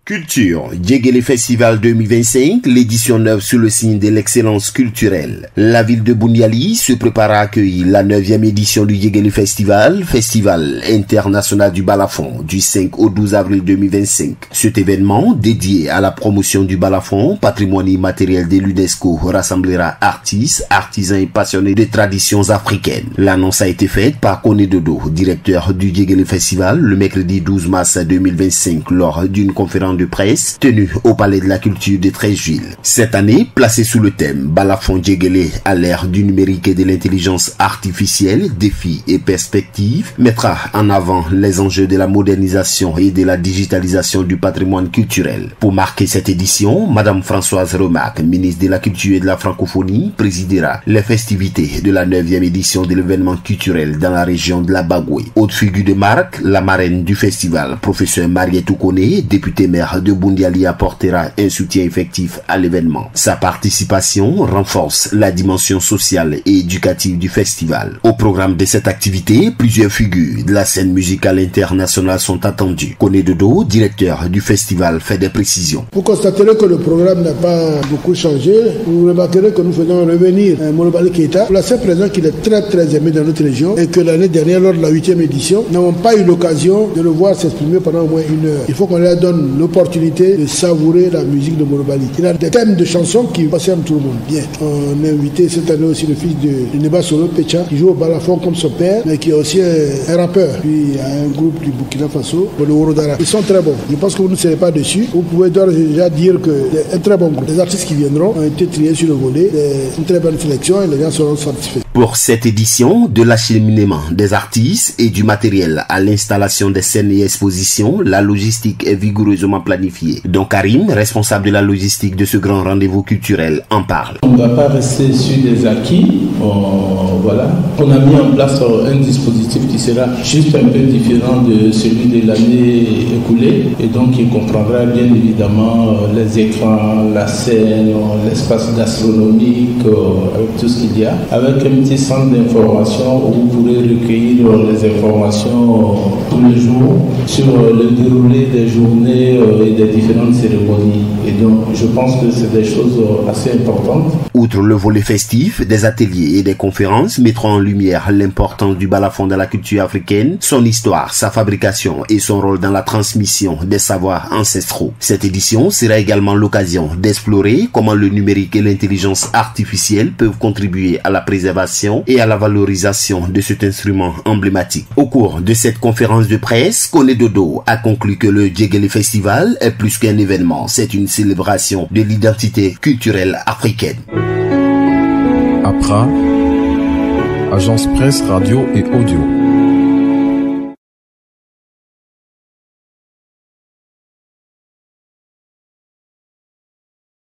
Culture, Djegele Festival 2025, l'édition 9 sous le signe de l'excellence culturelle. La ville de Boundiali se prépare à accueillir la 9e édition du Djegele Festival, festival international du balafon, du 5 au 12 avril 2025. Cet événement, dédié à la promotion du balafon, patrimoine immatériel de l'UNESCO, rassemblera artistes, artisans et passionnés de traditions africaines. L'annonce a été faite par Kone Dodo, directeur du Djegele Festival, le mercredi 12 mars 2025, lors d'une conférence de presse tenue au Palais de la Culture de Treichville. Cette année, placée sous le thème Balafon Djegele à l'ère du numérique et de l'intelligence artificielle, défis et perspectives, mettra en avant les enjeux de la modernisation et de la digitalisation du patrimoine culturel. Pour marquer cette édition, Madame Françoise Remac, ministre de la Culture et de la Francophonie, présidera les festivités de la 9e édition de l'événement culturel dans la région de la Bagoué. Haute figure de marque, la marraine du festival, professeur Mariette Kone, députée maire de Boundiali, apportera un soutien effectif à l'événement. Sa participation renforce la dimension sociale et éducative du festival. Au programme de cette activité, plusieurs figures de la scène musicale internationale sont attendues. Kone Dodo, directeur du festival, fait des précisions. Vous constaterez que le programme n'a pas beaucoup changé. Vous remarquerez que nous faisons revenir Molobali Keita pour la simple raison qu'il est très aimé dans notre région et que l'année dernière, lors de la 8e édition, nous n'avons pas eu l'occasion de le voir s'exprimer pendant au moins une heure. Il faut qu'on leur donne l'opportunité de savourer la musique de Molobali. Il a des thèmes de chansons qui concernent tout le monde. Bien. On a invité cette année aussi le fils de Neba Solo Pecha, qui joue au balafon comme son père, mais qui est aussi un rappeur. Puis il y a un groupe du Burkina Faso, le Worodara. Ils sont très bons. Je pense que vous ne serez pas dessus. Vous pouvez déjà dire que c'est un très bon groupe. Les artistes qui viendront ont été triés sur le volet. C'est une très bonne sélection et les gens seront satisfaits. Pour cette édition, de l'acheminement des artistes et du matériel à l'installation des scènes et expositions, la logistique est vigoureusement planifiée. Donc Karim, responsable de la logistique de ce grand rendez-vous culturel, en parle. On ne va pas rester sur des acquis. Voilà. On a mis en place un dispositif qui sera juste un peu différent de celui de l'année écoulée. Et donc il comprendra bien évidemment les écrans, la scène, l'espace gastronomique, avec tout ce qu'il y a. Avec un petit centre d'information où vous pourrez recueillir les informations tous les jours sur le déroulé des journées et des différentes cérémonies. Et donc, je pense que c'est des choses assez importantes. Outre le volet festif, des ateliers et des conférences mettront en lumière l'importance du balafon dans la culture africaine, son histoire, sa fabrication et son rôle dans la transmission des savoirs ancestraux. Cette édition sera également l'occasion d'explorer comment le numérique et l'intelligence artificielle peuvent contribuer à la préservation et à la valorisation de cet instrument emblématique. Au cours de cette conférence de presse, Kone Dodo a conclu que le Djegele Festival est plus qu'un événement, c'est une célébration de l'identité culturelle africaine. APRA, Agence Presse, Radio et Audio.